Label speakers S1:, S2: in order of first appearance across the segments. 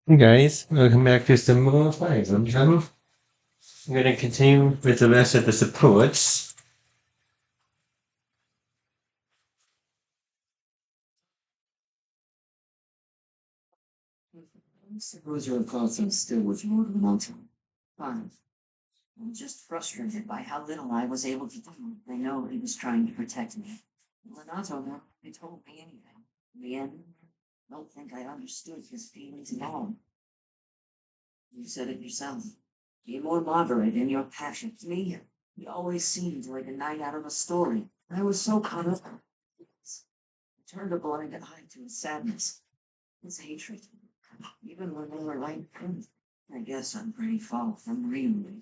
S1: Hey guys, welcome back to some more Fire Emblem. I'm going to continue with the rest of the supports.
S2: I suppose your thoughts are still with Lord Walter. Fine. I'm just frustrated by how little I was able to do. I know he was trying to protect me. Lenato never really told me anything. In the end, I don't think I understood his feelings at all. You said it yourself. Be more moderate in your passion. To me, it always seemed like a night out of a story. I was so caught up in it. I turned a blind eye to his sadness, his hatred, even when they were right friends. I guess I'm pretty far from really.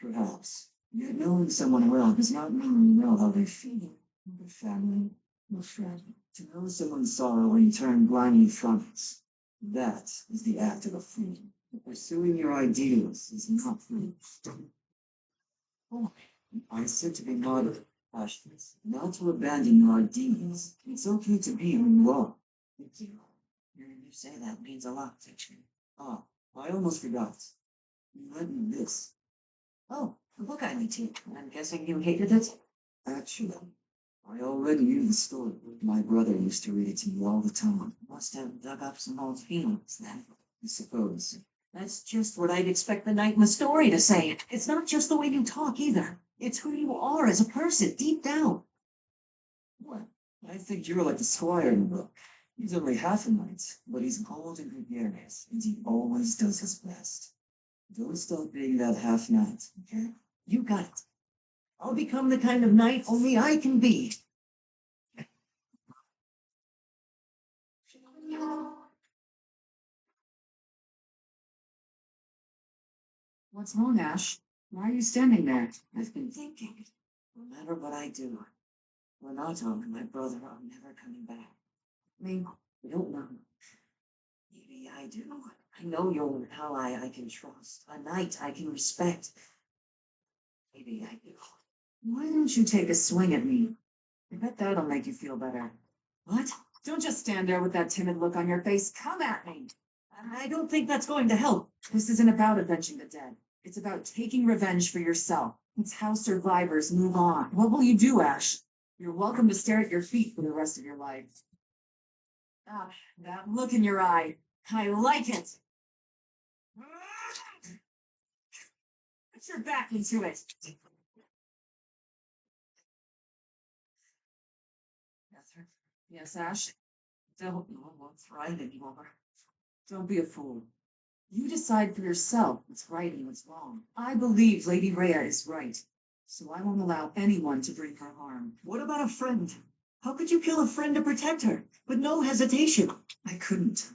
S2: Perhaps. Yet knowing someone well does not mean you know how they feel. Their family, their friend. To know someone's sorrow and turn blindly from it. That is the act of a fool. Pursuing your ideals is not free. Oh, I said to be moderate, passionate, not to abandon your ideals. It's okay to be who you are. Thank you. Hearing you say that means a lot, actually. Ah, I almost forgot. You lent me this. Oh, the book I lent you. I'm guessing you hated it? Actually, I already knew the story. My brother used to read it to me all the time. Must have dug up some old feelings then, I suppose. That's just what I'd expect the knight in the story to say. It's not just the way you talk either. It's who you are as a person, deep down. Well, I think you're like the squire in the book. He's only half a knight, but he's bold and gregarious, and he always does his best. Don't stop being that half knight, okay? You got it. I'll become the kind of knight only I can be. What's wrong, Ash? Why are you standing there? I've been thinking. No matter what I do, Renato and my brother are never coming back. I mean, I don't know. Maybe I do. I know you're an ally I can trust, a knight I can respect. Maybe I do. Why don't you take a swing at me? I bet that'll make you feel better. What? Don't just stand there with that timid look on your face. Come at me. I don't think that's going to help. This isn't about avenging the dead. It's about taking revenge for yourself. It's how survivors move on. What will you do, Ash? You're welcome to stare at your feet for the rest of your life. Ah, that look in your eye. I like it. Put your back into it. Catherine. Yes, Ash? Don't know what's right anymore. Don't be a fool. You decide for yourself what's right and what's wrong. I believe Lady Rhea is right, so I won't allow anyone to bring her harm. What about a friend? How could you kill a friend to protect her, with no hesitation? I couldn't.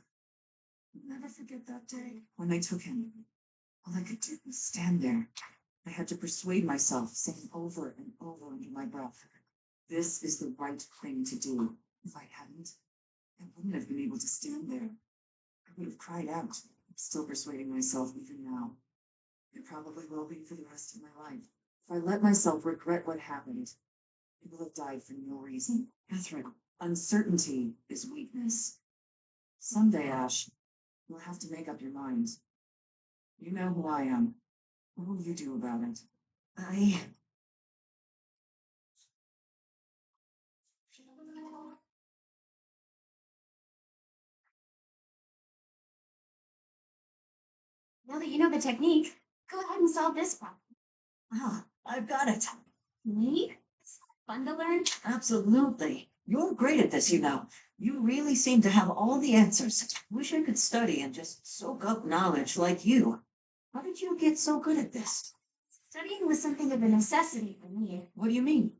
S2: I'll never forget that day when they took him. All I could do was stand there. I had to persuade myself, saying over and over under my breath, this is the right thing to do. If I hadn't, I wouldn't have been able to stand there. I would have cried out. I'm still persuading myself even now. It probably will be for the rest of my life. If I let myself regret what happened, I will have died for no reason. Catherine, uncertainty is weakness. Someday, Ash, you'll have to make up your mind. You know who I am. What will you do about it? I...
S3: Now that you know the technique, go ahead and solve this problem.
S2: Ah, I've got it.
S3: Me? It's fun to learn.
S2: Absolutely. You're great at this, you know. You really seem to have all the answers. Wish I could study and just soak up knowledge like you. How did you get so good at this?
S3: Studying was something of a necessity for me.
S2: What do you mean?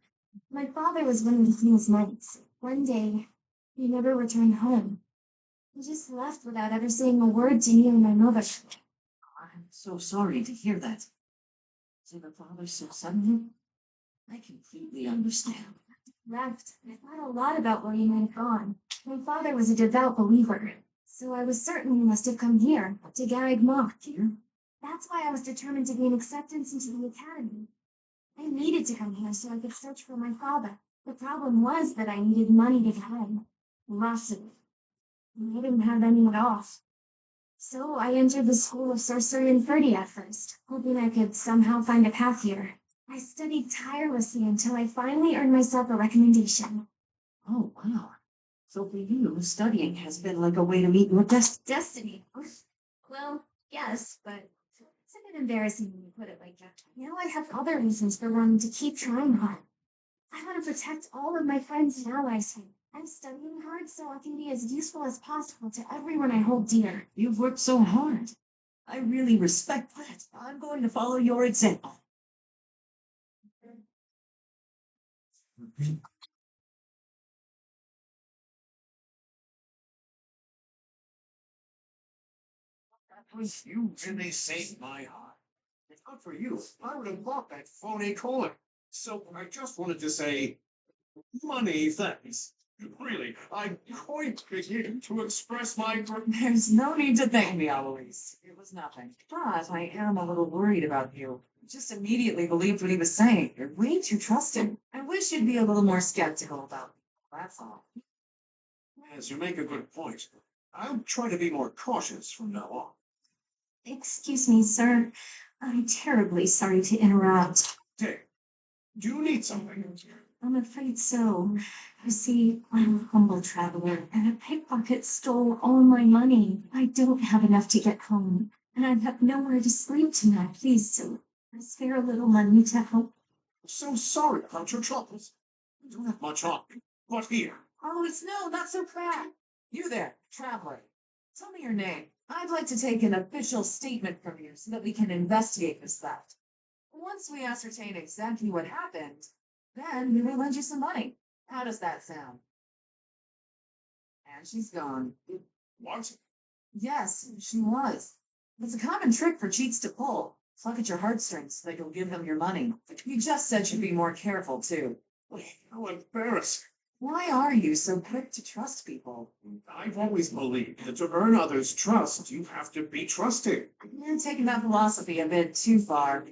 S3: My father was one of the king's knights. One day, he never returned home. He just left without ever saying a word to me or my mother.
S2: I'm so sorry to hear that. To the father so suddenly? I completely understand.
S3: Left. I thought a lot about where he might have gone. My father was a devout believer, so I was certain he must have come here, to Garreg Mach.
S2: Here?
S3: That's why I was determined to gain acceptance into the academy. I needed to come here so I could search for my father. The problem was that I needed money to get home. Lots of it. And I didn't have any at all. So I entered the School of Sorcery and Ferdy at first, hoping I could somehow find a path here. I studied tirelessly until I finally earned myself a recommendation.
S2: Oh, wow. So for you, studying has been like a way to meet your
S3: Destiny. Well, yes, but it's a bit embarrassing when you put it like that. Now I have other reasons for wanting to keep trying hard. I want to protect all of my friends and allies here. I'm studying hard so I can be as useful as possible to everyone I hold dear.
S2: You've worked so hard. I really respect that. I'm going to follow your example.
S4: You really saved my heart. If not for you, I would have bought that phony coin. So I just wanted to say, money thanks. Really, I quite begin to express my
S2: There's no need to thank me, Eloise. It was nothing. But I am a little worried about you. You just immediately believed what he was saying. You're way too trusting. I wish you'd be a little more skeptical about me. That's all.
S4: Yes, you make a good point. I'll try to be more cautious from now on.
S3: Excuse me, sir. I'm terribly sorry to interrupt.
S4: Dick, do you need something?
S3: I'm afraid so. You see, I'm a humble traveler, and a pickpocket stole all my money. I don't have enough to get home, and I have nowhere to sleep tonight. Please, sir, I spare a little money to help.
S4: I'm so sorry about your troubles. I don't have much on me, but here.
S2: Oh, it's no, not so proud. You there, traveler. Tell me your name. I'd like to take an official statement from you so that we can investigate this theft. Once we ascertain exactly what happened, then we will lend you some money. How does that sound? And she's gone.
S4: What?
S2: Yes, she was. It's a common trick for cheats to pull. Pluck at your heartstrings so that you'll give them your money. You just said you'd be more careful, too.
S4: How embarrassing.
S2: Why are you so quick to trust people?
S4: I've always believed that to earn others' trust, you have to be trusting.
S2: You're taking that philosophy a bit too far.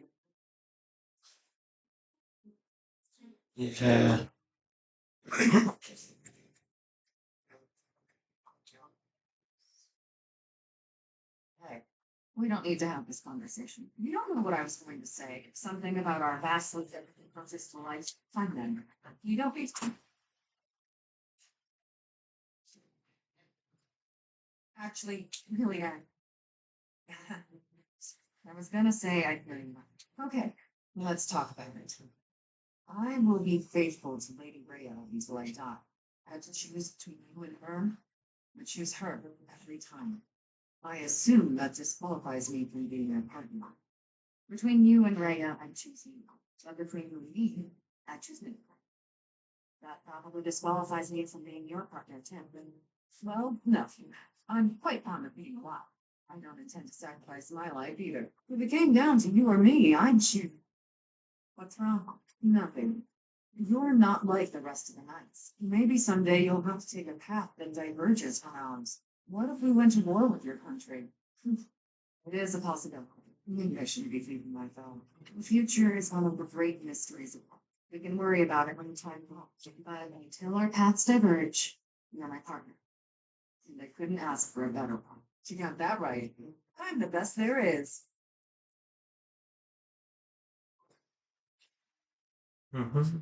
S1: Yeah.
S2: Hey, we don't need to have this conversation. You don't know what I was going to say. Something about our vastly different approaches to life. Fine then. You don't need to. Actually, really, I was gonna say I'd hear you. Okay, let's talk about it. I will be faithful to Lady Rhea until I die. I had to choose between you and her. I choose her every time. I assume that disqualifies me from being your partner. Between you and Rhea, I choose you. But between you and me, I choose me. That probably disqualifies me from being your partner, Tim. Well, no. I'm quite fond of being alive. I don't intend to sacrifice my life either. If it came down to you or me, I'd choose. What's wrong? Nothing. You're not like the rest of the knights. Maybe someday you'll have to take a path that diverges from ours. What if we went to war with your country? It is a possibility. Maybe I shouldn't be thinking like that. The future is one of the great mysteries of life. We can worry about it when the time comes. But until our paths diverge, you're my partner. And I couldn't ask for a better one. You got that right. I'm the best there is.
S1: Mm-hmm.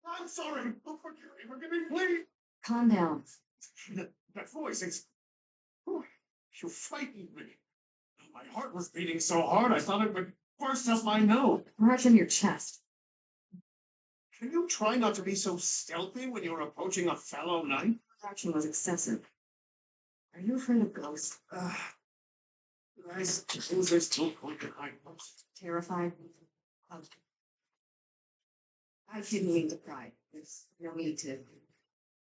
S4: I'm sorry. Oh, forgive me, please.
S2: Calm down.
S4: That voice is. Oh, you frightened me. My heart was beating so hard I thought it would burst up my nose.
S2: Right in your chest.
S4: Can you try not to be so stealthy when you're approaching a fellow knight?
S2: Your action was excessive. Are you afraid of ghosts?
S4: I suppose there's still point behind most.
S2: Terrified? Oh. I didn't mean to pry. There's no need to.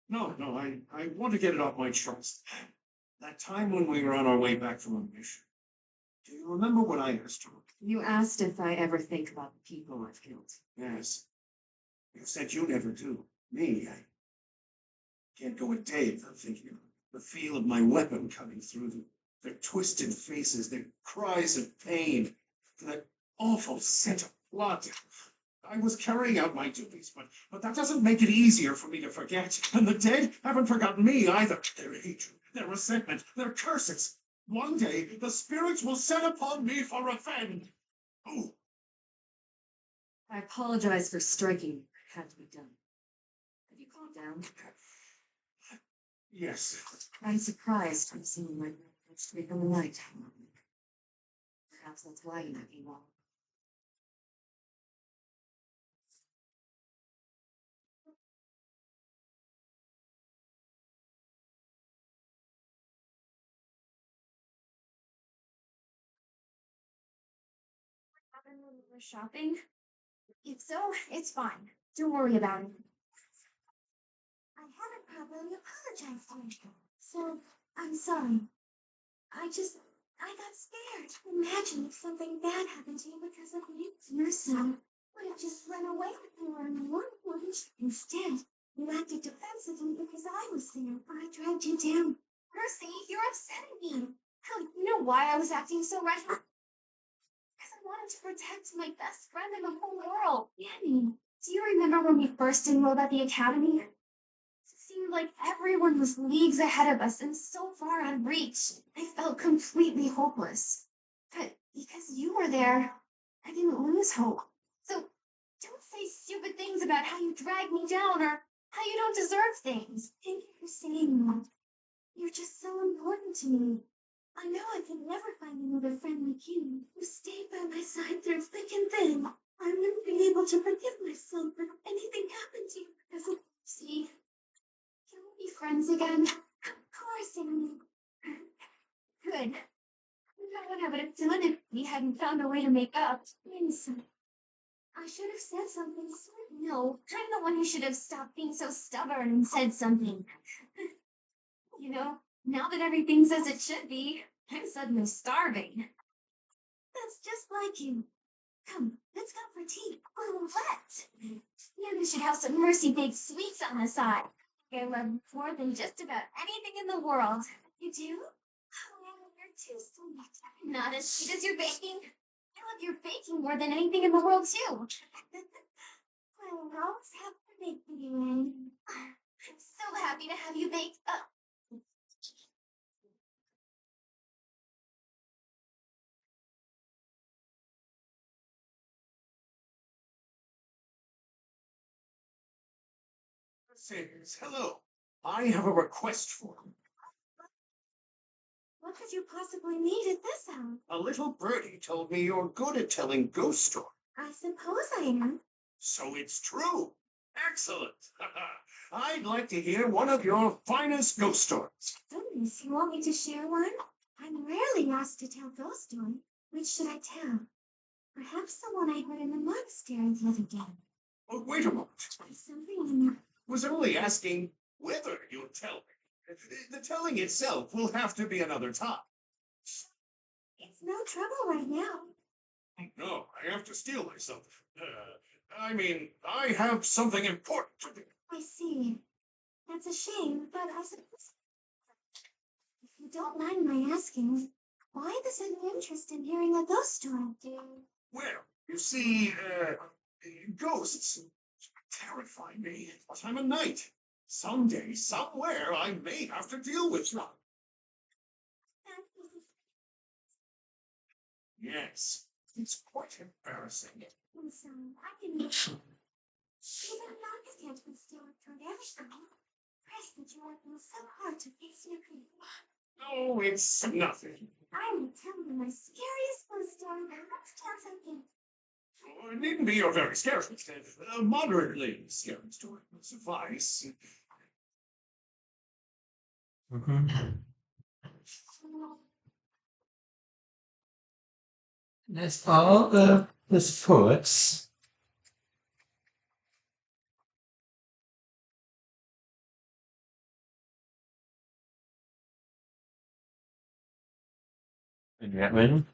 S4: No, I want to get it off my chest. That time when we were on our way back from a mission. Do you remember what I asked you?
S2: You asked if I ever think about the people I've killed.
S4: Yes. You said you never do. Me, I can't go a day without thinking of the feel of my weapon cutting through them. Their twisted faces, their cries of pain, that awful scent of blood. I was carrying out my duties, but that doesn't make it easier for me to forget. And the dead haven't forgotten me either. Their hatred, their resentment, their curses. One day, the spirits will set upon me for revenge. Oh,
S2: I apologize for striking. It had to be done. Have you calmed down?
S4: yes.
S2: I'm surprised I'm seeing my streak on the night. Perhaps that's why you let me walk.
S3: Happened when we were shopping? If so, it's fine. Don't worry about it. I haven't properly apologized to you, so I'm sorry. I got scared. Imagine if something bad happened to you because of me. Your son would have just run away with you on the one. Instead, you acted defensively because I was there. I dragged you down. Percy, you're upsetting me. How you know why I was acting so rational? Because I wanted to protect my best friend in the whole world, Annie. Do you remember when we first enrolled at the academy? It seemed like everyone was leagues ahead of us and so far out of reach. I felt completely hopeless. But because you were there, I didn't lose hope. So don't say stupid things about how you dragged me down or how you don't deserve things. Thank you for saying that. You're just so important to me. I know I could never find another friend like you who stayed by my side through thick and thin. I wouldn't be able to forgive myself if anything happened to you because of see. Can we be friends again? Of course, Annie. Good. I don't know what I would have done if we hadn't found a way to make up. Innocent. I should have said something. No, I'm the one who should have stopped being so stubborn and said something. You know, now that everything's as it should be, I'm suddenly starving. That's just like you. Come, let's go for tea. Oh, what? Yeah, we should have some Mercy baked sweets on the side. I love more than just about anything in the world. You do? Oh, you're too sweet. Not as sweet as your baking. I love your baking more than anything in the world, too. Well, I'm always happy to bake for you, Annie. I'm so happy to have you bake.
S4: Says, hello. I have a request for you.
S3: What could you possibly need at this hour?
S4: A little birdie told me you're good at telling ghost stories.
S3: I suppose I am.
S4: So it's true. Excellent. I'd like to hear one of your finest ghost stories.
S3: Goodness, you want me to share one? I'm rarely asked to tell ghost story. Which should I tell? Perhaps the one I heard in the monastery the other day.
S4: Oh, wait a moment.
S3: There's something in there.
S4: Was only asking whether you'll tell me. The telling itself will have to be another time.
S3: It's no trouble right now.
S4: No, I have to steel myself. I have something important to do.
S3: I see. That's a shame, but I suppose. If you don't mind my asking, why the sudden interest in hearing a ghost story?
S4: Well, you see, ghosts terrify me time and night. Someday, somewhere, I may have to deal with one. Yes, it's quite embarrassing.
S3: So I can make even Knox can't conceal it from everything. Press that you're working so hard to fix your grief.
S4: Oh, it's nothing.
S3: I will tell you my scariest ghost story the next chance I get.
S4: Oh, it needn't be your very scary, a moderately scary story will suffice.
S1: That's all the supports. And Redmond.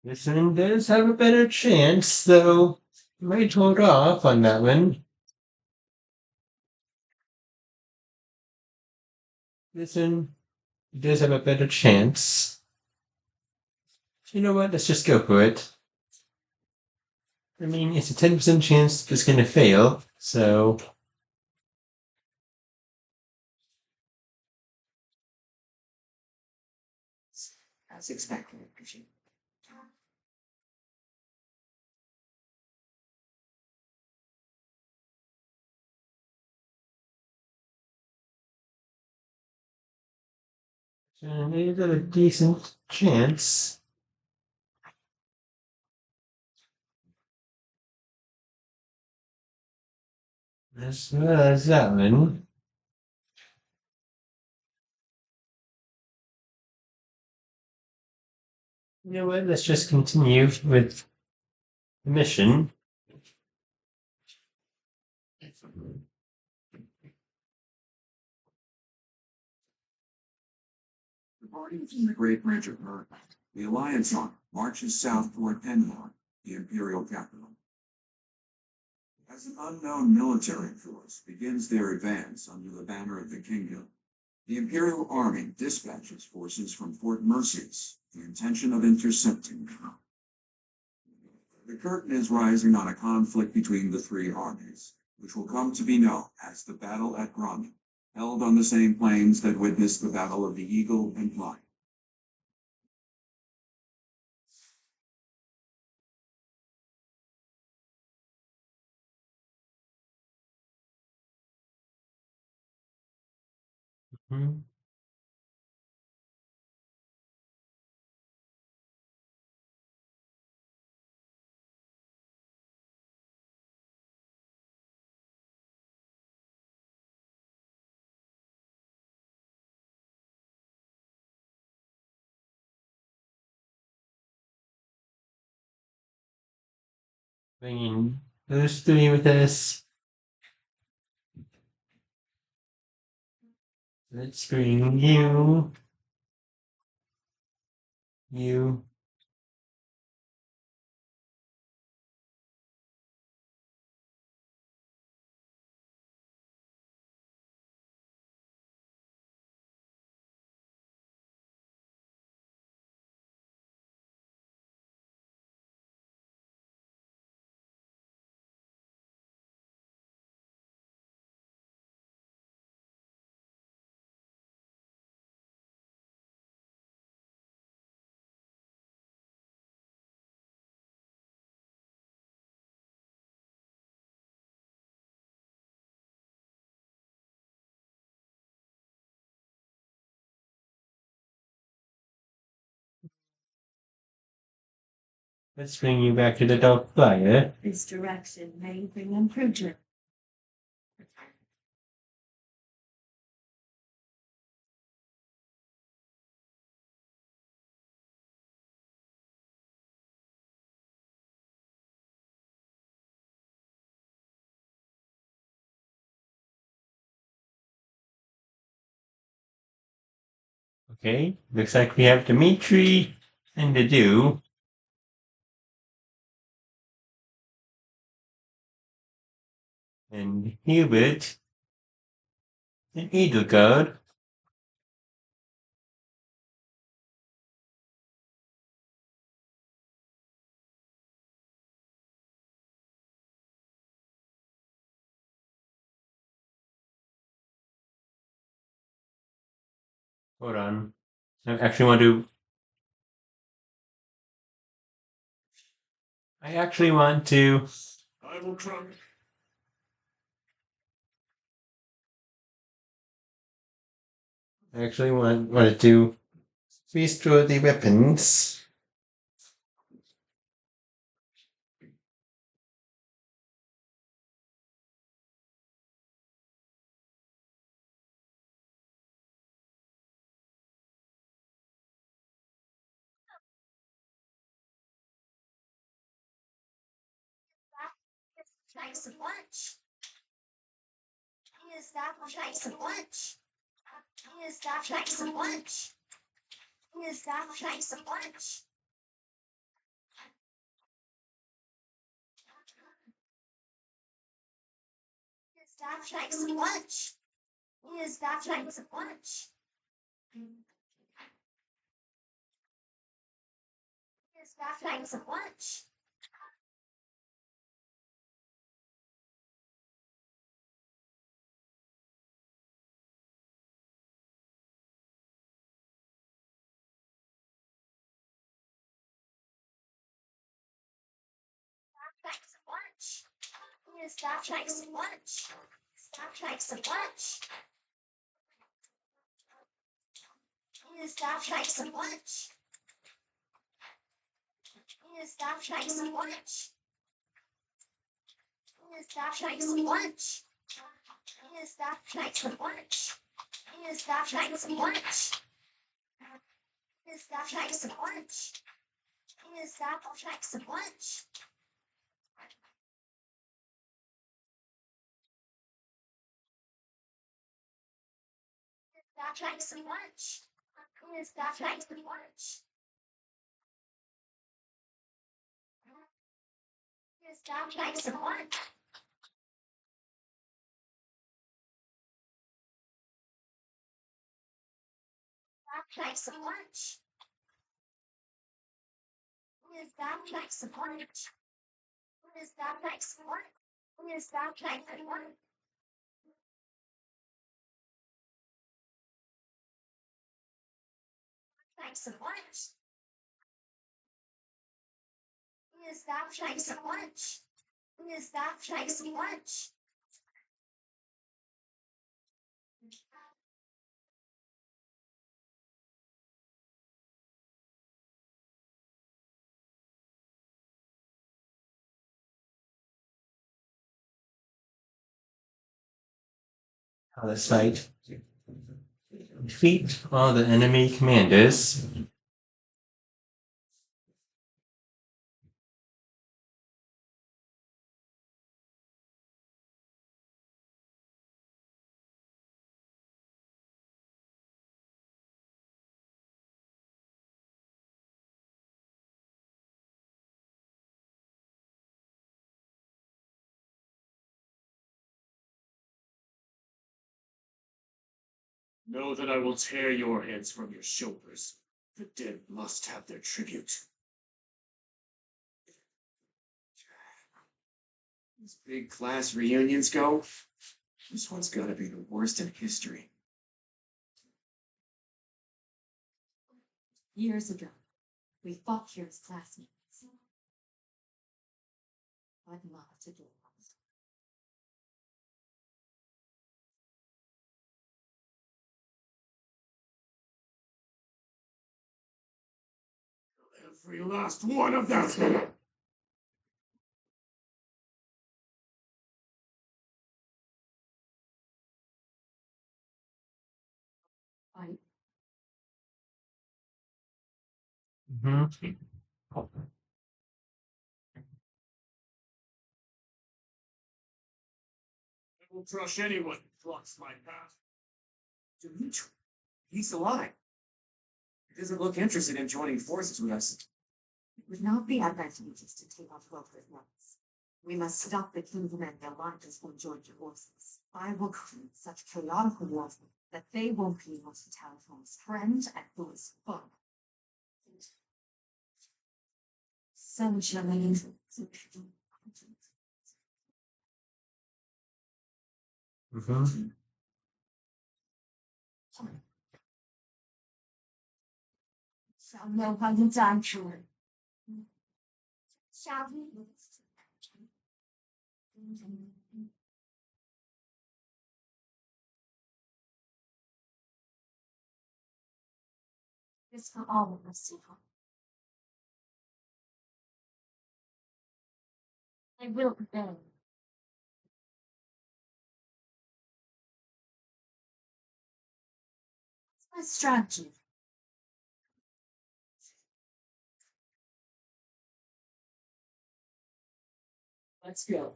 S1: This one does have a better chance, though. Might hold off on that one. This one does have a better chance. You know what? Let's just go for it. I mean, it's a 10% chance it's going to fail, so
S2: As expected, Richie.
S1: there's a decent chance. As well as that one. You know what? Let's just continue with the mission.
S5: Departing from the Great Bridge of Verdant, the Alliance army marches south toward Emblem, the imperial capital. As an unknown military force begins their advance under the banner of the kingdom, the imperial army dispatches forces from Fort Merceus, the intention of intercepting them. The curtain is rising on a conflict between the three armies, which will come to be known as the Battle at Gromit, held on the same plains that witnessed the Battle of the Eagle and Lion.
S1: Hmm. Bringing those three with us. Let's bring you, you, let's bring you back to the dog fire.
S3: This direction may bring improvement.
S1: Okay, looks like we have Dimitri and the do. And Hubert and Edelgard. Hold on. I actually want to. I actually want to.
S4: I will try.
S1: I actually wanted to restore the weapons.
S3: Nice of lunch. Is that nice of lunch? Is that nice of lunch? Is that nice of lunch? Is that nice of lunch? Is that nice of lunch? Here's back bags of lunch. Bags of lunch. Here's back bags of lunch. Back bags of lunch. Here's back bags of lunch. Here's back bags of lunch. Here's back bags of lunch. Here's back bags of lunch. Here's back bags of lunch. Here's back bags of lunch. Here's back bags of lunch. Back bags of lunch. Here's back bags of lunch. Here's back bags of lunch. Back bags of lunch. Here's back bags of lunch. Here's back bags of lunch. Here's back bags of lunch. Bags of lunch. Here's back bags of lunch. Here's back bags of lunch.
S1: Out of sight. Defeat all the enemy commanders.
S4: Know that I will tear your heads from your shoulders. The dead must have their tribute. As big class reunions go, this one's gotta be the worst in history.
S2: Years ago, we fought here as classmates. But not today.
S4: Every last one of them!
S2: I
S1: Mhm.
S4: I will crush anyone who blocks my path. Dimitri, he's alive. He doesn't look interested in joining forces with us.
S2: It would not be advantageous to take off both at once. We must stop the kingdom and the alliance from joining forces. I will create such chaotic warfare that they won't be able to tell who is friend and who is foe. So shall I.
S1: Mhm.
S3: Shall know how to die for it. Shall we? This for all of us, Sita. I will obey. What's my strategy?
S2: Let's go.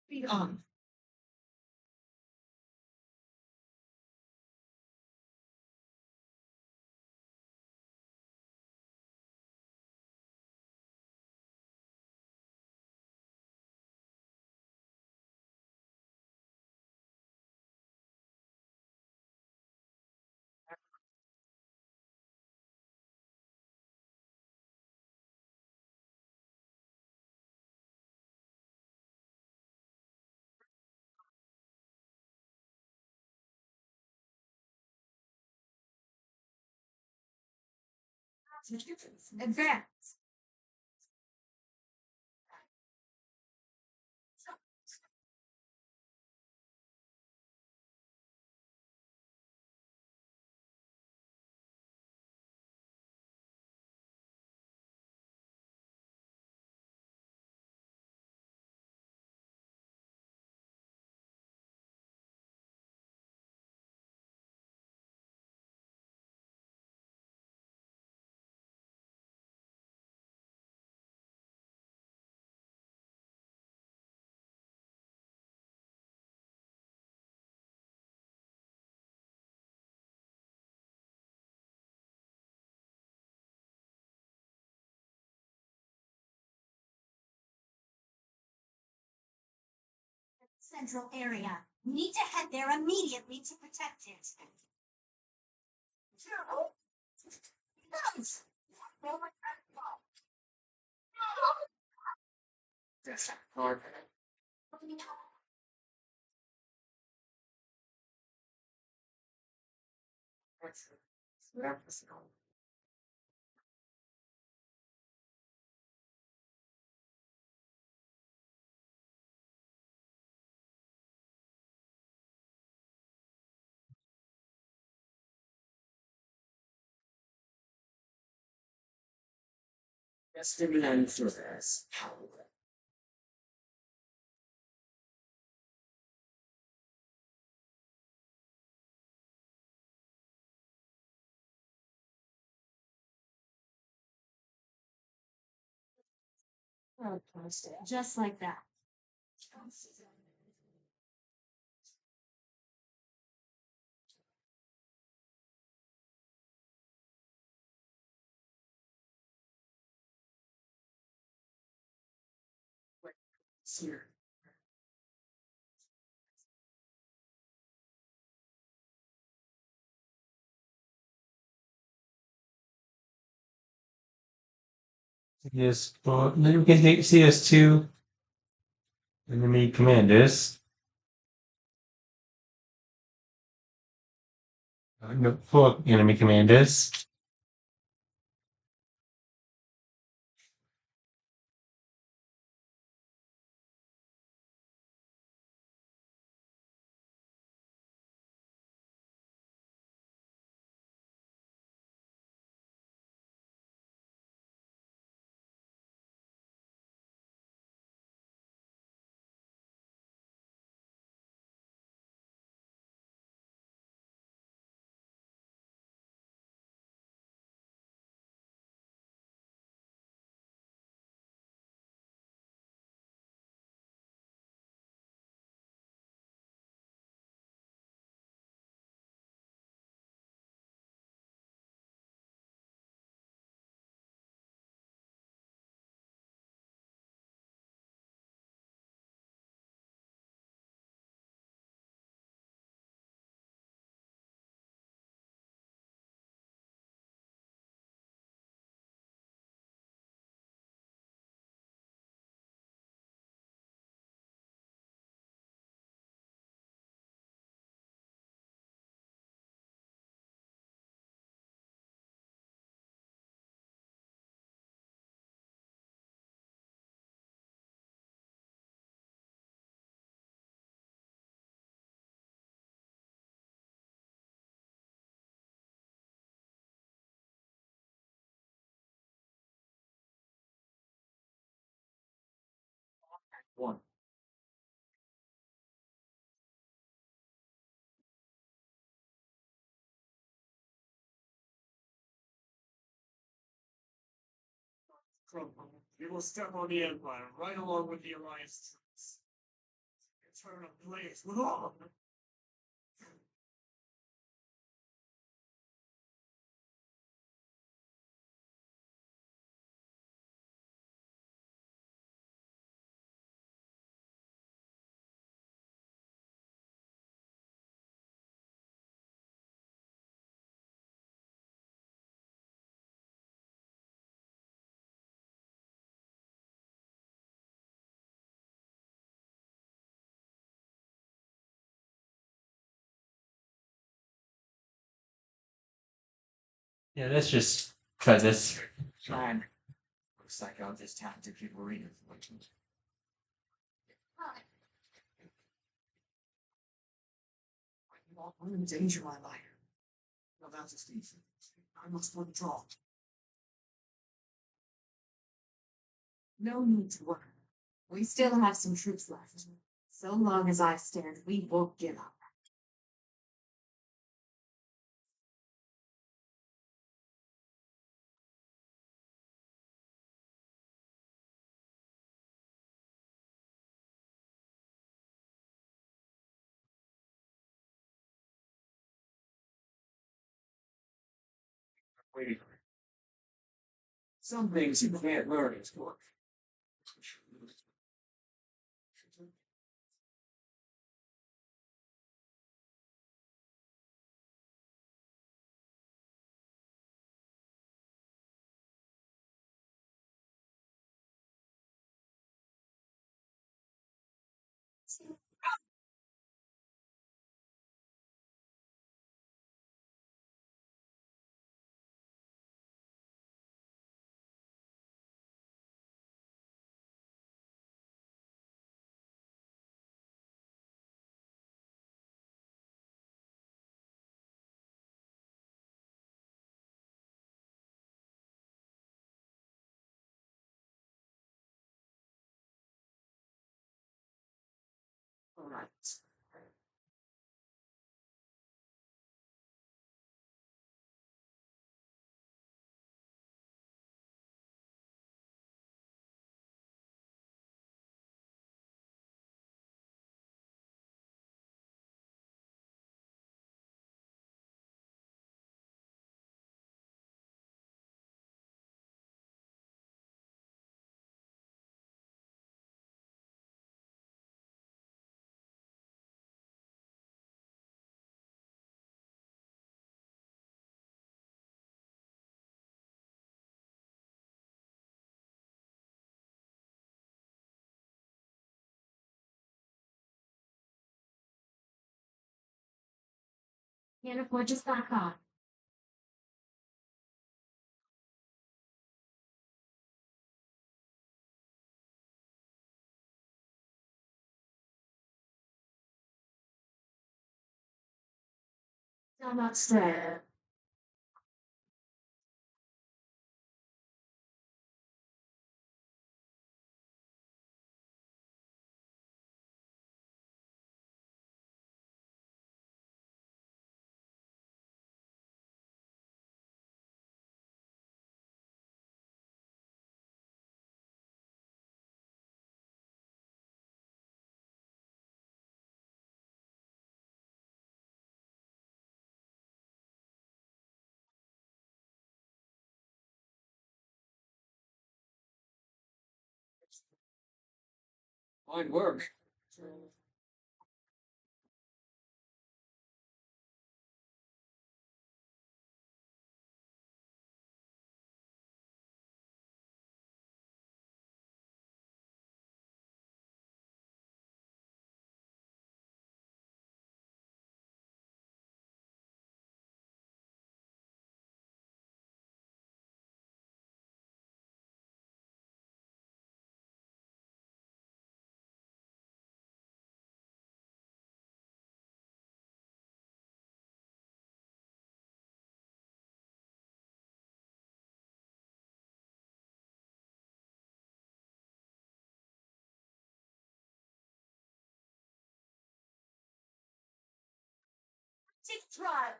S2: Be on.
S3: Advance. Central area. We need to head there immediately to protect it.
S2: Yes, Lord. Just a minute for this.
S3: Just like that.
S2: Here.
S1: Yes, well, then we can take CS2 enemy commanders. No, 4 enemy commanders.
S2: One.
S4: Crumble. We will step on the Empire right along with the Alliance troops. Turn ablaze with all of them.
S1: Yeah, let's just try this.
S2: Fine. Looks like I'll just have to keep reading. I'm in danger, my life. No, that's a Steve. I must withdraw. No need to worry. We still have some troops left. So long as I stand, we won't give up.
S4: Wait. Some things you can't learn in school.
S2: All right.
S3: Can't afford to slack off. I'm not stressed.
S4: Fine work.
S3: Take drive.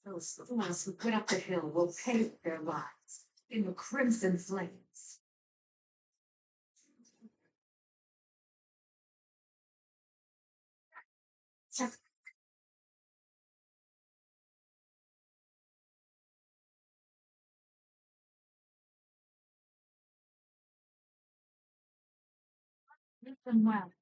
S2: Those fools who went up the hill will pay with their lives in the crimson flames.
S3: Just leave them well.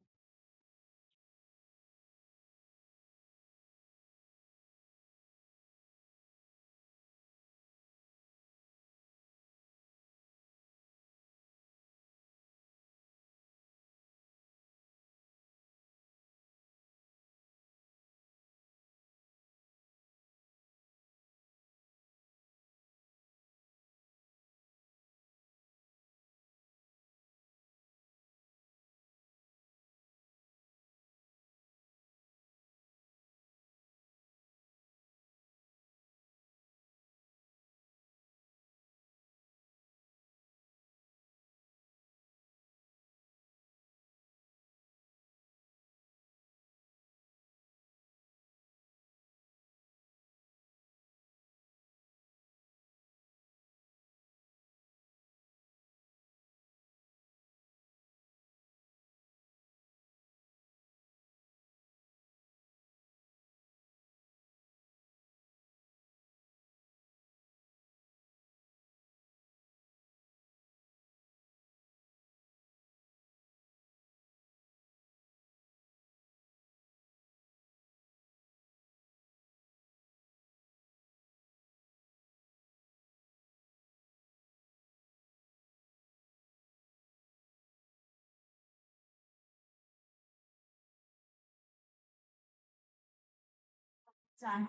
S3: Done.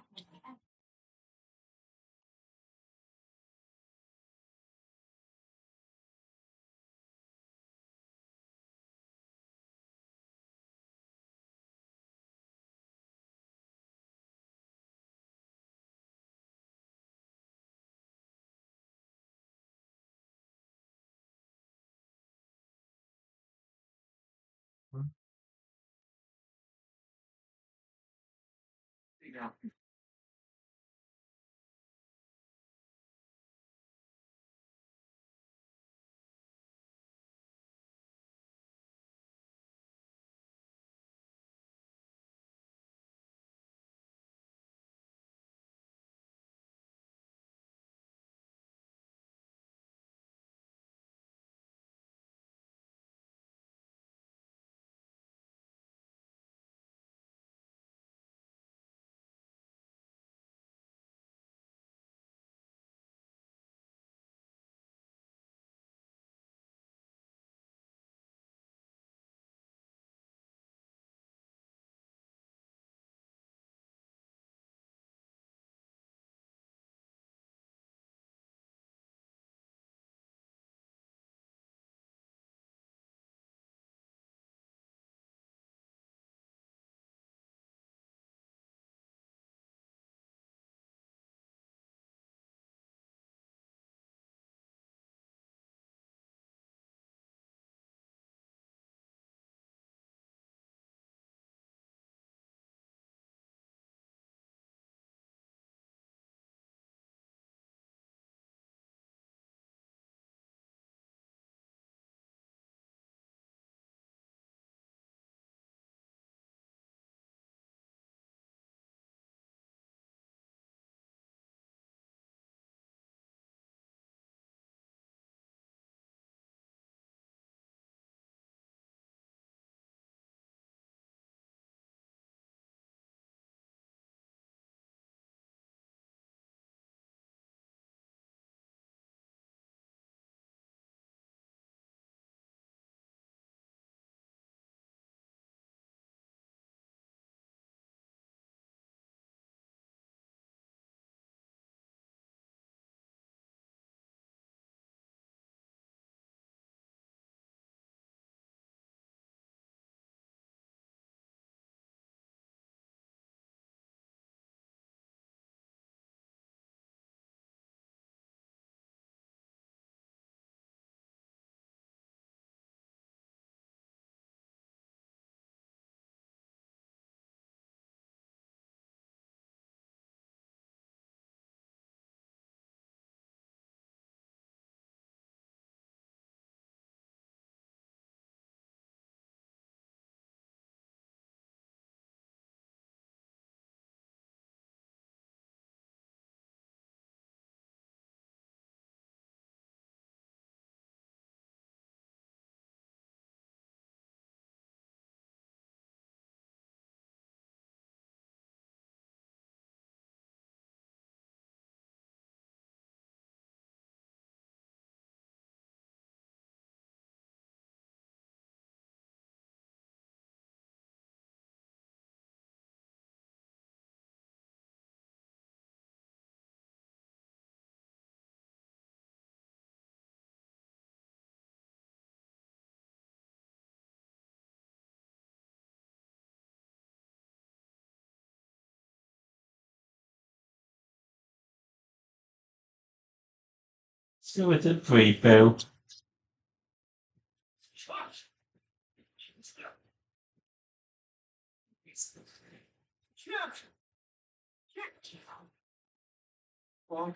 S1: Let's go with the repo.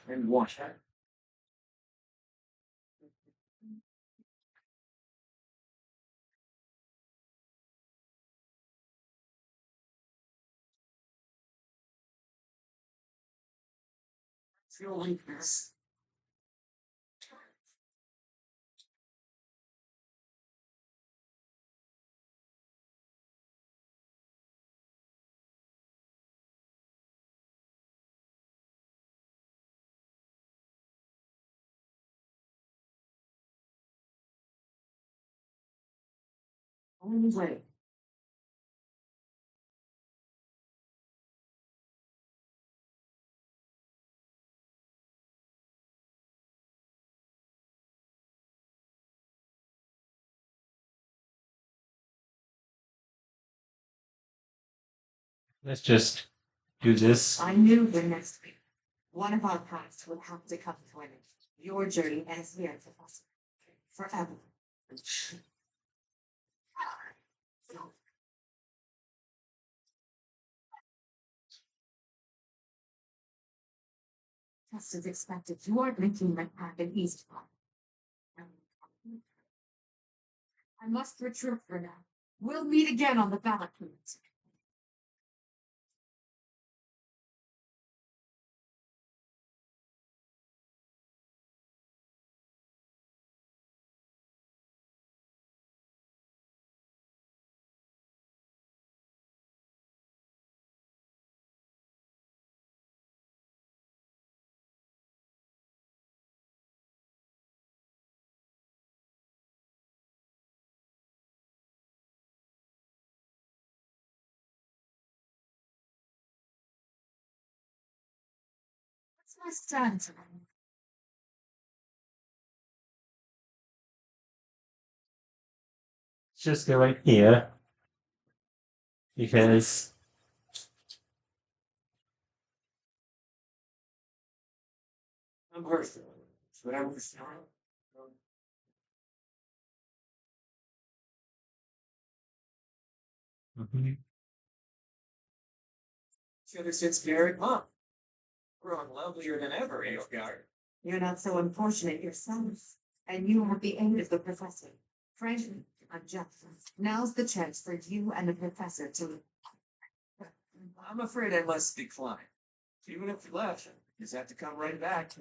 S4: And wash it. Feel weakness. Only way.
S1: Let's just do this.
S2: I knew the next week, one of our paths would have to come to an end. Your journey ends here, Professor. Forever. Just as expected, you aren't making my path an easy one. I must retreat for now. We'll meet again on the battlefield. What's my strategy?
S1: Let's just go right here because
S4: I'm perfect. Whatever.
S1: Mhm.
S4: Should have since married mom. Growing lovelier than ever, Edelgard.
S2: You're not so unfortunate yourself. And you have the aid of the professor. Frankly, I'm jealous. Now's the chance for you and the professor to.
S4: I'm afraid I must decline. Even if you left, you have to come right back.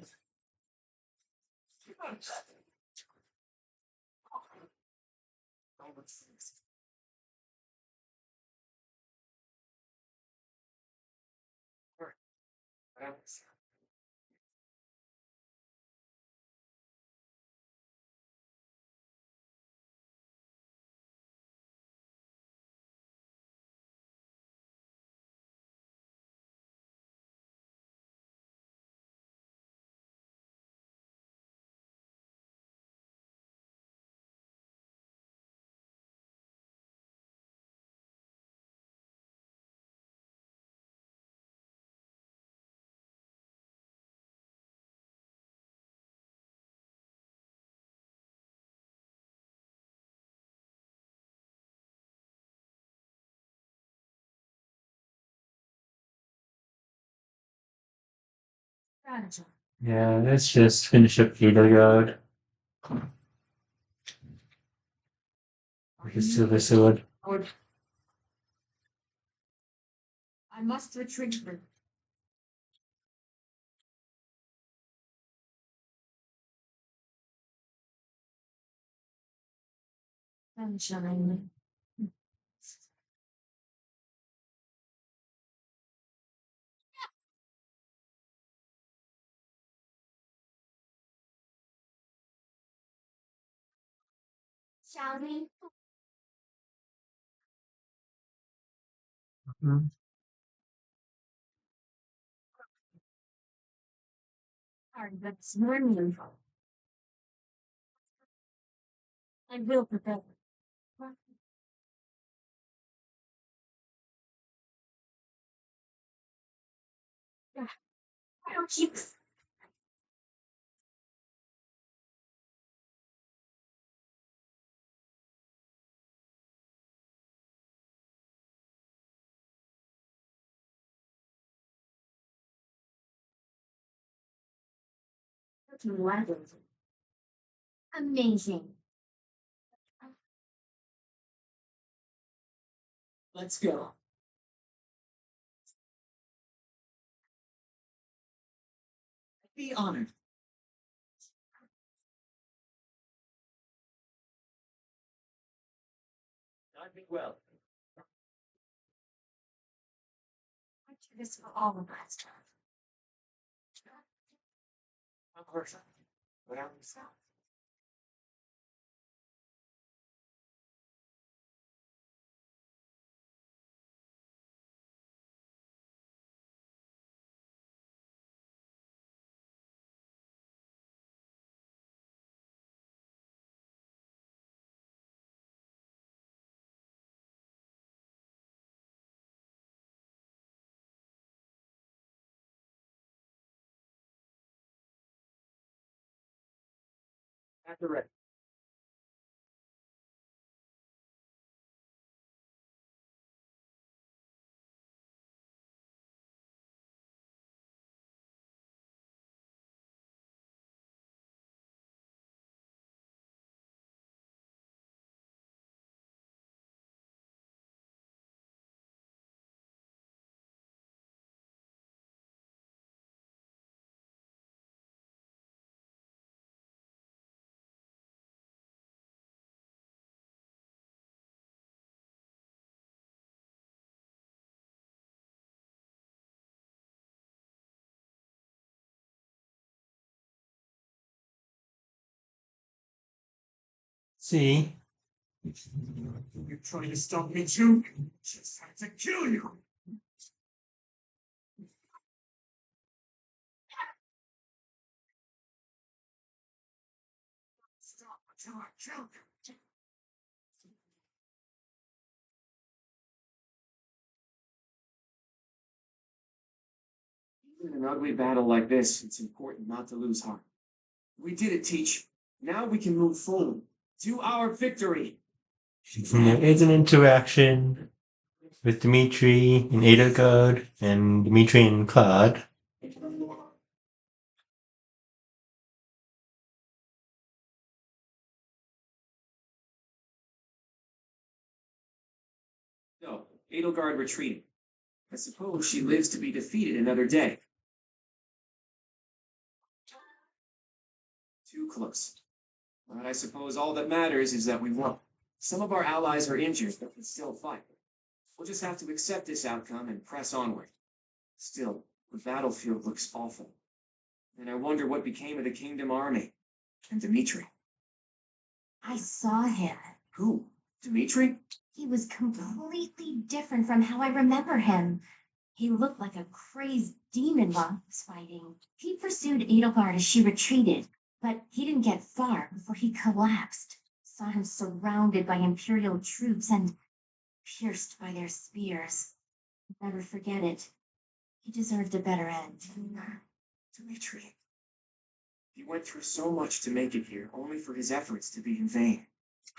S2: Strategy.
S1: Yeah, let's just finish up Edelgard with the silver sword.
S2: Or I must retreat for. Sunshine.
S3: Shall we?
S1: Mhm.
S3: Sorry, that's more meaningful. I will prepare. Yeah, I don't keep. Amazing.
S4: Let's go. Be honored. I be well.
S3: I do this for all of us.
S4: I'm perfect. Whatever you say. At the ready.
S1: See,
S4: You're trying to stop me too? Just had to kill you. Stop until I kill you. In an ugly battle like this, it's important not to lose heart. We did it, Teach. Now we can move forward to our victory.
S1: there is an interaction with Dimitri and Edelgard and Dimitri and Claude.
S6: No, Edelgard retreated. I suppose she lives to be defeated another day. Too close. But I suppose all that matters is that we won. Some of our allies are injured, but can still fight. We'll just have to accept this outcome and press onward. Still, the battlefield looks awful. And I wonder what became of the Kingdom Army. And Dimitri.
S3: I saw him.
S6: Who? Dimitri?
S3: He was completely different from how I remember him. He looked like a crazed demon while he was fighting. He pursued Edelgard as she retreated, but he didn't get far before he collapsed. Saw him surrounded by Imperial troops and pierced by their spears. I'll never forget it. He deserved a better end.
S6: Dimitri. He went through so much to make it here, only for his efforts to be in vain.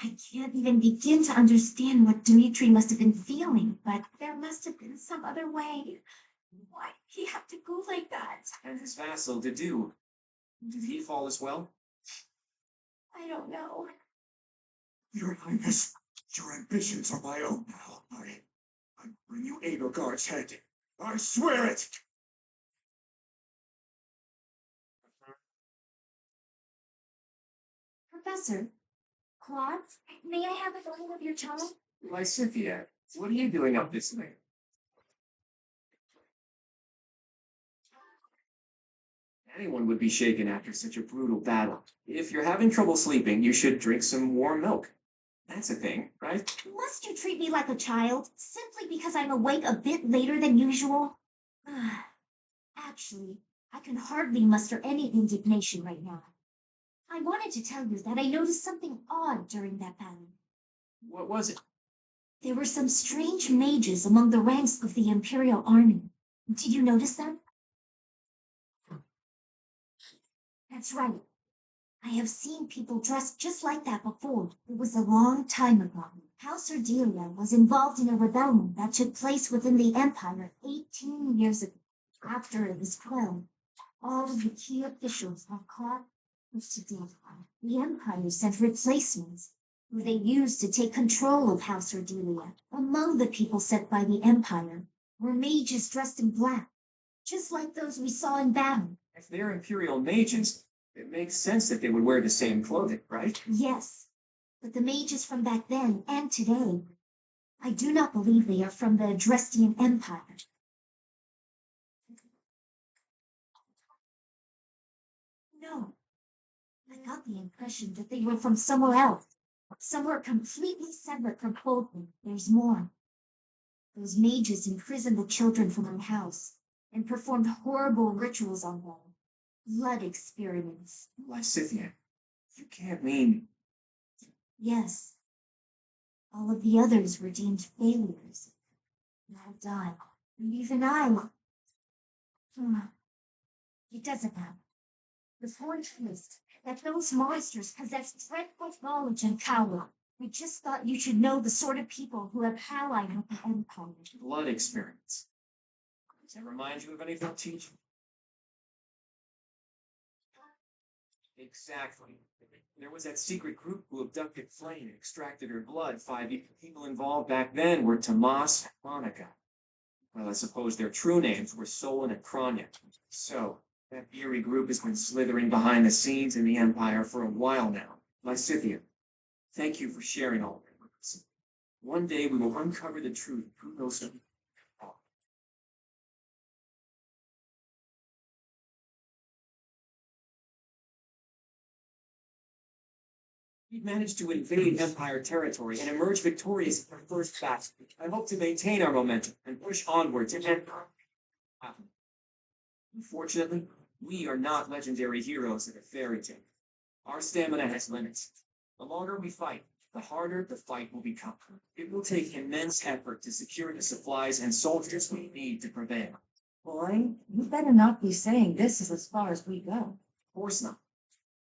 S3: I can't even begin to understand what Dmitri must have been feeling, but there must have been some other way. Why did he have to go like that?
S6: And his vassal, Dedu. Did he fall as well?
S3: I don't know.
S5: Your Highness, your ambitions are my own now. I bring you Edelgard's head. I swear it!
S3: Professor, Claude, may I have a photo of your child?
S6: Lysithea, what are you doing up this late? Anyone would be shaken after such a brutal battle. If you're having trouble sleeping, you should drink some warm milk. That's a thing, right?
S3: Must you treat me like a child, simply because I'm awake a bit later than usual? Actually, I can hardly muster any indignation right now. I wanted to tell you that I noticed something odd during that battle.
S6: What was it?
S3: There were some strange mages among the ranks of the Imperial Army. Did you notice them? That's right. I have seen people dressed just like that before. It was a long time ago. House Ardelia was involved in a rebellion that took place within the Empire 18 years ago. After it was quelled, all of the key officials were caught and put to death. The Empire sent replacements, who they used to take control of House Ardelia. Among the people sent by the Empire were mages dressed in black, just like those we saw in battle.
S6: If they're Imperial mages, it makes sense that they would wear the same clothing, right?
S3: Yes, but the mages from back then and today, I do not believe they are from the Dresdian Empire. No, I got the impression that they were from somewhere else, somewhere completely separate from Clothing. There's more. Those mages imprisoned the children from my house and performed horrible rituals on them. Blood experiments.
S6: Lysithea, you can't mean...
S3: Yes. All of the others were deemed failures. All died. And even I. It doesn't matter. The point is, that those monsters possess dreadful knowledge and power. We just thought you should know the sort of people who have allied with the Empire.
S6: Blood experiments. Does that remind you of anything, teacher? Exactly. There was that secret group who abducted Flame and extracted her blood. 5 people involved back then were Tomas and Monica. Well, I suppose their true names were Solon and Kronya. So, that eerie group has been slithering behind the scenes in the Empire for a while now. Lysithia, thank you for sharing all that with us. One day we will uncover the truth. Who knows? We managed to invade Empire territory and emerge victorious in our first battle. I hope to maintain our momentum and push onward to Empire. Unfortunately, we are not legendary heroes in a fairy tale. Our stamina has limits. The longer we fight, the harder the fight will become. It will take immense effort to secure the supplies and soldiers we need to prevail.
S2: Boy, you better not be saying this is as far as we go.
S6: Of course not.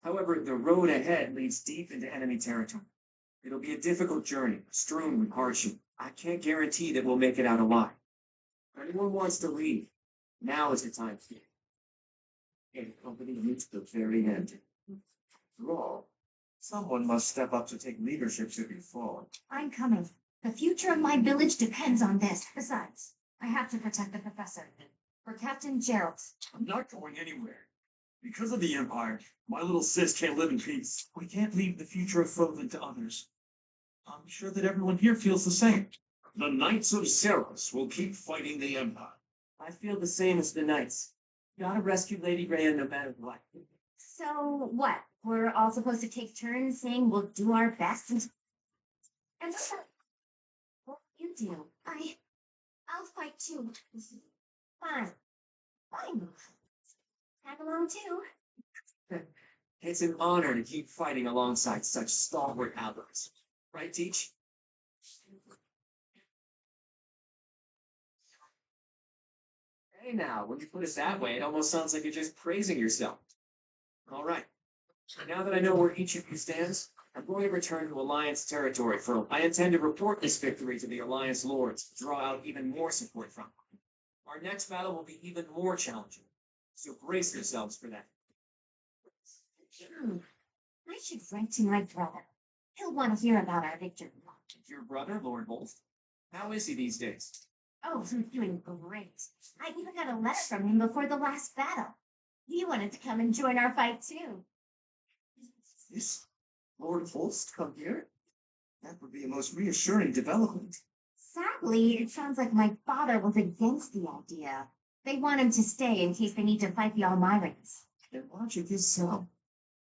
S6: However, the road ahead leads deep into enemy territory. It'll be a difficult journey, strewn with hardship. I can't guarantee that we'll make it out alive. If anyone wants to leave, now is the time for it. And the company meets the very end. After all, someone must step up to take leadership to be forward.
S3: I'm coming. The future of my village depends on this. Besides, I have to protect the professor. For Captain Gerald.
S4: I'm not going anywhere. Because of the Empire, my little sis can't live in peace. We can't leave the future of Frozen to others. I'm sure that everyone here feels the same. The Knights of Ceros will keep fighting the Empire.
S2: I feel the same as the Knights. Gotta rescue Lady Rhea no matter what.
S3: So what? We're all supposed to take turns saying we'll do our best and what you do? I'll fight too. Fine. Fine. Tag along too.
S6: It's an honor to keep fighting alongside such stalwart allies. Right, Teach? Hey now, when you put it that way, it almost sounds like you're just praising yourself. All right. Now that I know where each of you stands, I'm going to return to Alliance territory I intend to report this victory to the Alliance Lords to draw out even more support from them. Our next battle will be even more challenging, so brace yourselves for that.
S3: I should write to my brother. He'll want to hear about our victory.
S6: Your brother, Lord Wolf, how is he these days?
S3: Oh, he's doing great. I even got a letter from him before the last battle. He wanted to come and join our fight too.
S6: Is Lord Holst come here? That would be a most reassuring development.
S3: Sadly, it sounds like my father was against the idea. They want him to stay in case they need to fight the Almirans.
S6: Their logic is sound.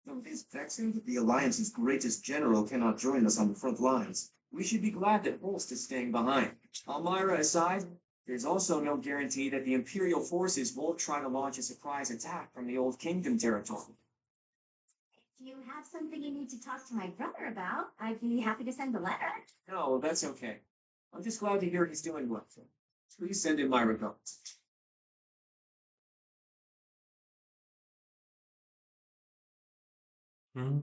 S6: Though it is vexing that the Alliance's greatest general cannot join us on the front lines. We should be glad that Holst is staying behind. Almira aside, there's also no guarantee that the Imperial forces won't try to launch a surprise attack from the Old Kingdom territory.
S3: If you have something you need to talk to my brother about, I'd be happy to send a letter.
S6: No, that's okay. I'm just glad to hear he's doing well. Please send him my regards.
S1: Hmm?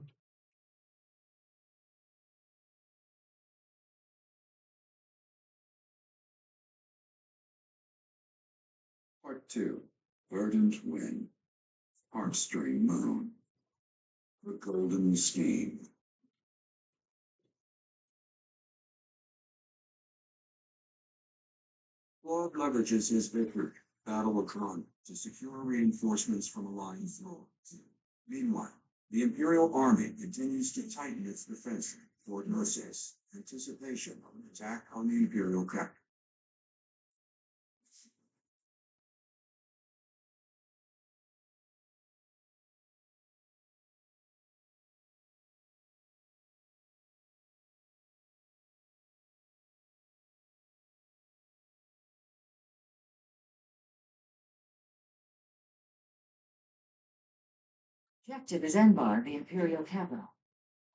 S5: Part 2. Verdant Wind. Heartstring Moon. The Golden Scheme. Claude leverages his victory, Battle of Kron, to secure reinforcements from Alliance lords. Meanwhile, the Imperial Army continues to tighten its defense toward Mercedes, anticipation of an attack on the Imperial capital.
S2: Objective is Enbar, the Imperial capital.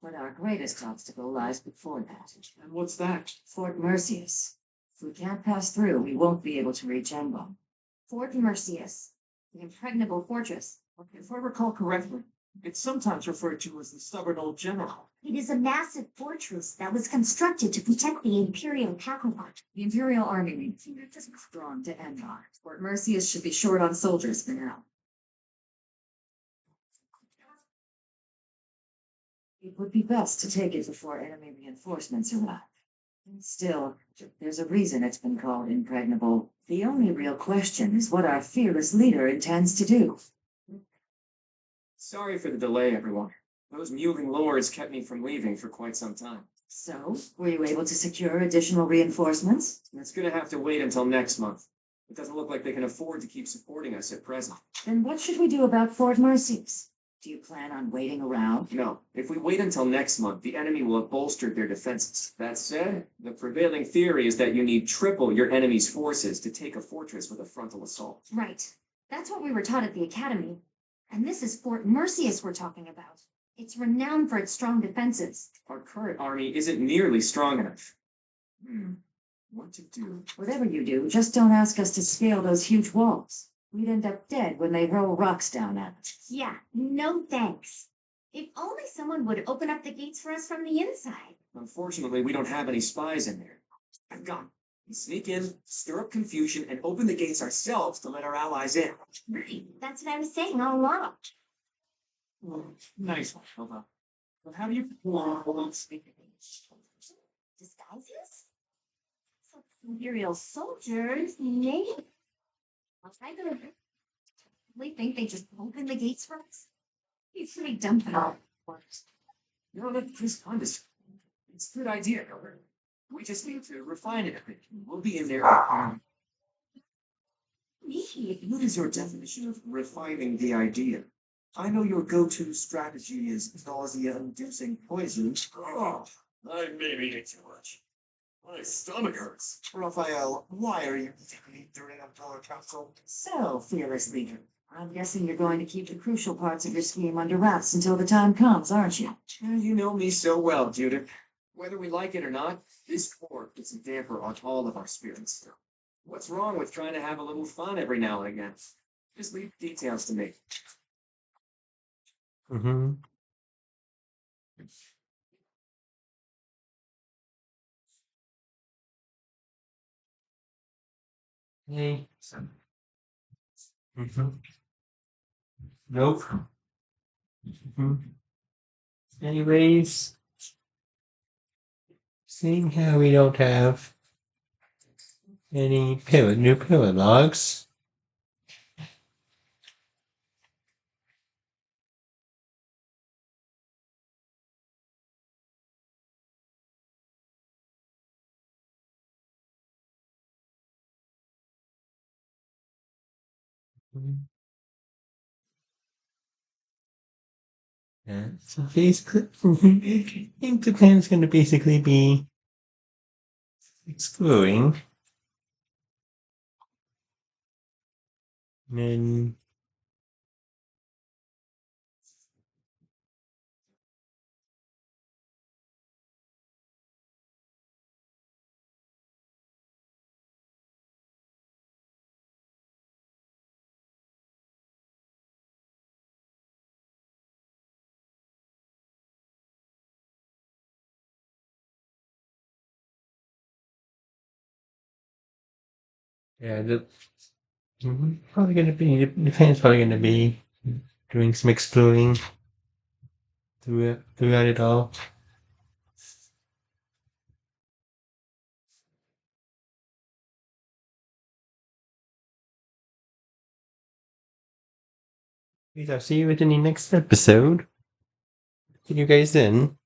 S2: But our greatest obstacle lies before that.
S6: And what's that?
S2: Fort Merceus. If we can't pass through, we won't be able to reach Enbar.
S3: Fort Merceus, the impregnable fortress.
S6: If I recall correctly, It's sometimes referred to as the stubborn old general.
S3: It is a massive fortress that was constructed to protect the Imperial capital.
S2: The Imperial Army needs withdrawn to Endor. Fort Mercius should be short on soldiers for now. It would be best to take it before enemy reinforcements arrive. Still, there's a reason it's been called impregnable. The only real question is what our fearless leader intends to do.
S6: Sorry for the delay, everyone. Those mewling lords kept me from leaving for quite some time.
S2: So, were you able to secure additional reinforcements?
S6: It's gonna have to wait until next month. It doesn't look like they can afford to keep supporting us at present.
S2: Then what should we do about Fort Mercius? Do you plan on waiting around?
S6: No, if we wait until next month, the enemy will have bolstered their defenses. That said, the prevailing theory is that you need triple your enemy's forces to take a fortress with a frontal assault.
S3: Right. That's what we were taught at the academy. And this is Fort Mercius we're talking about. It's renowned for its strong defenses.
S6: Our current army isn't nearly strong enough. What to do?
S2: Whatever you do, just don't ask us to scale those huge walls. We'd end up dead when they hurl rocks down at us.
S3: Yeah, no thanks. If only someone would open up the gates for us from the inside.
S6: Unfortunately, we don't have any spies in there. I've got. We sneak in, stir up confusion, and open the gates ourselves to let our allies in.
S3: Right. That's what I was saying all along.
S6: Nice one, Hilda. But how do you
S3: Disguises? So Imperial soldiers, maybe. I don't really think they just open the gates for us. It's pretty dumb for all.
S6: No, let Chris find us. It's a good idea, Hilda. We just need to refine it a bit. We'll be in there.
S3: Maybe.
S6: What is your definition of refining the idea? I know your go-to strategy is nausea-inducing poison.
S4: Oh, I maybe ate too much. My stomach hurts. Raphael, why are you eating meat during a dollar council?
S2: So, fearless leader, I'm guessing you're going to keep the crucial parts of your scheme under wraps until the time comes, aren't you?
S6: You know me so well, Judith. Whether we like it or not, this war puts a damper on all of our spirits. What's wrong with trying to have a little fun every now and again? Just leave the details to me.
S1: Mm-hmm. Hey. Mm-hmm. Nope. Mm-hmm. Anyways, seeing how we don't have any new pillar logs. Yeah, so basically, I think the plan is going to basically be exploring. And then yeah, probably going to be the plan's probably going to be doing some exploring throughout it all. I'll see you in the next episode. See you guys then.